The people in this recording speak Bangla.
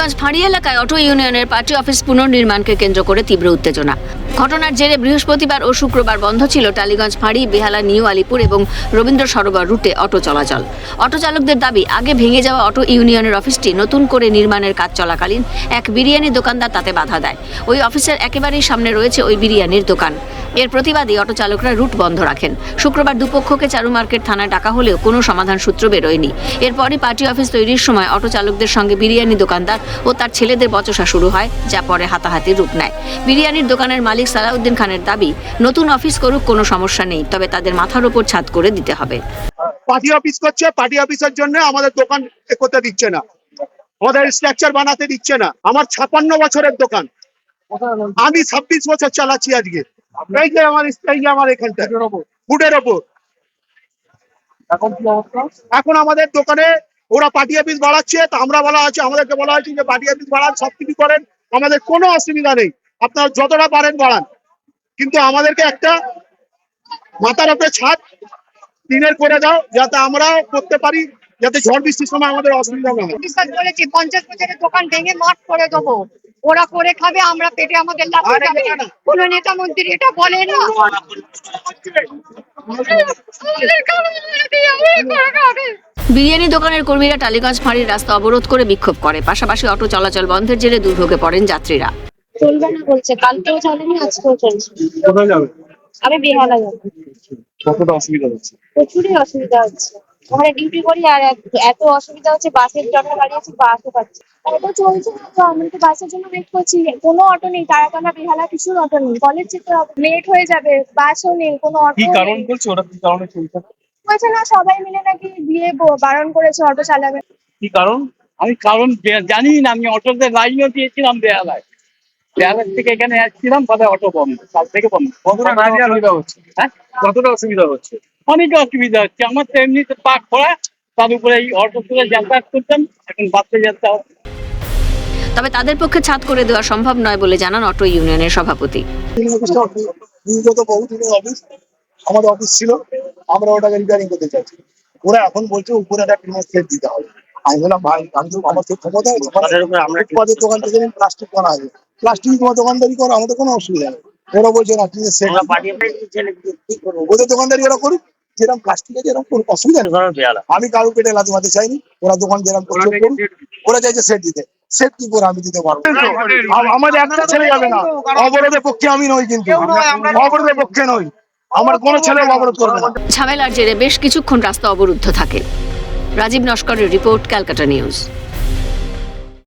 টালিগঞ্জ ফাঁড়ি এলাকায় অটো ইউনিয়নের পার্টি অফিস পুনর্নির্মাণকে কেন্দ্র করে তীব্র উত্তেজনা। ঘটনার জেরে বৃহস্পতিবার ও শুক্রবার বন্ধ ছিল টালিগঞ্জ ফাঁড়ি, বেহালা, নিউ আলিপুর এবং রবীন্দ্র সরোবর রুটে অটো চলাচল। অটো চালকদের দাবি, আগে ভেঙে যাওয়া অটো ইউনিয়নের অফিসটি নতুন করে নির্মাণের কাজ চলাকালীন এক বিরিয়ানি দোকানদার তাতে বাধা দেয়। ওই অফিসের একেবারেই সামনে রয়েছে ওই বিরিয়ানির দোকান। এর প্রতিবাদে অটো চালকরা রুট বন্ধ রাখেন। শুক্রবার দুপক্ষকে চারু মার্কেট থানায় ডাকা হলেও কোনো সমাধান সূত্র বেরোয়নি। এরপরই পার্টি অফিস তৈরির সময় অটো চালকদের সঙ্গে বিরিয়ানি দোকানদার ও তার ছেলেদের বচসা শুরু হয়, যা পরে হাতাহাতির রূপ নেয়। বিরিয়ানির দোকানের মালিক সালাউদ্দিন খানের দাবি, নতুন অফিস করুক, কোনো সমস্যা নেই, তবে তাদের মাথার উপর ছাদ করে দিতে হবে। পার্টি অফিস করছে, পার্টি অফিসের জন্য আমাদের দোকান করতে দিচ্ছে না, আমাদের স্ট্রাকচার বানাতে দিচ্ছে না। আমার 56 বছরের দোকান, আমি 26 বছর চালাচ্ছি আজকে। এই যে আমার এখানটা ফুডের ওপর। এখন আমাদের দোকানে ওরা পার্টি অফিস বাড়াচ্ছে, তা আমরা বলা আছে, আমাদেরকে বলা হয়েছে যে পার্টি অফিস বাড়ান, সবকিছু করেন, আমাদের কোনো অসুবিধা নেই, আপনারা যতটা পারেন বাড়ান, কিন্তু আমাদেরকে একটা মাথার উপরে ছাদ টিনের করে দাও, যাতে আমরা করতে পারি, যাতে ঝড় বৃষ্টির সময় আমাদের অসুবিধা না হয়। বলেছি 50 বছরের দোকান ভেঙে মাঠ করে দেবো, ওরা করে খাবে, আমরা পেটে আমাদের লাভ যাবে। কোন নেতা মন্ত্রী এটা বলে না। বিরিয়ানি দোকানের কর্মীরা টালিগঞ্জ ফাঁড়ির রাস্তা অবরোধ করে বিক্ষোভ করে। পাশাপাশি অটো চলাচল বন্ধের জেরে দুর্ভোগে পড়েন যাত্রীরা। চলবে না বলছে, কালকেও চলেনি, আজকেও চলছে। কোথায় যাবে? আমি বেহালা যাবো। কতটা অসুবিধা হচ্ছে? প্রচুরই অসুবিধা হচ্ছে, ওখানে ডিউটি করি আর এত অসুবিধা হচ্ছে, বাসের জন্য দাঁড়িয়েছি, বাসও পাচ্ছি। অটো চলছে না, তো আমি তো বাসের জন্য ওয়েট করছি। কোনো অটো নেই, তারাতলা, বেহালা কিছুর অটো নেই। কলেজ যেতে হবে, লেট হয়ে যাবে, বাসও নেই, কোনো অটো কি কারণ বলছে ওরা? কি কারণে চলছে? বলছে না, সবাই মিলে নাকি দিয়ে বারণ করেছে অটো চালাবে। কি কারণ? আমি কারণ জানি না। আমি অটোতে লাইনও দিয়েছিলাম বেহালায় থেকে এখানে আসছিলাম, তাদের অটো বন্ধ, কাল থেকে বন্ধ। কতটা অসুবিধা হচ্ছে? হ্যাঁ, কতটা অসুবিধা হচ্ছে? অনেক অসুবিধা হচ্ছে। আমার তো এমনিতে পা খোলা, তার উপরে এই অটো করে যাতায়াত করতাম, এখন বাসে যেতে হবে। তবে তাদের পক্ষে ছাদ করে দেওয়া সম্ভব নয় বলে জানান অটো ইউনিয়নের সভাপতি। বিগত বহুদিনের অফিস, আমাদের অফিস ছিল, আমরা ওটাকে রিপেয়ারিং করতে চাইছি। ওরা এখন বলছে উপরে একটা প্রিমিয়ার সেট দিতে হবে। আমি বললাম ভাই, আমি তো আমার তো ক্ষমতা আছে, ফুটপাতের দোকান থেকে প্লাস্টিক করা আছে, প্লাস্টিক তোমার দোকানদারি করো, আমাদের কোনো অসুবিধা নেই। ওরা বলছে না, প্রিমিয়ার সেট ওদের দোকানদারি ওরা করুক, যেরকম প্লাস্টিক আছে এরকম কোনো অসুবিধা নেই। আমি কারোর পেটে লাথি মারতে চাইনি, ওরা দোকান যেরকম করছে করুক। ওরা চাইছে সেট দিতে, সেট কি করে আমি দিতে পারবো? আমাদের একটা ছেলে যাবে না, অবরোধের পক্ষে আমি নই, কিন্তু অবরোধের পক্ষে নই, আমার কোনো ছেলে অবরোধ করবে না। ঝামেলার জেরে বেশ কিছুক্ষণ রাস্তা অবরুদ্ধ থাকে। রাজীব নস্করের রিপোর্ট, ক্যালকাটা নিউজ।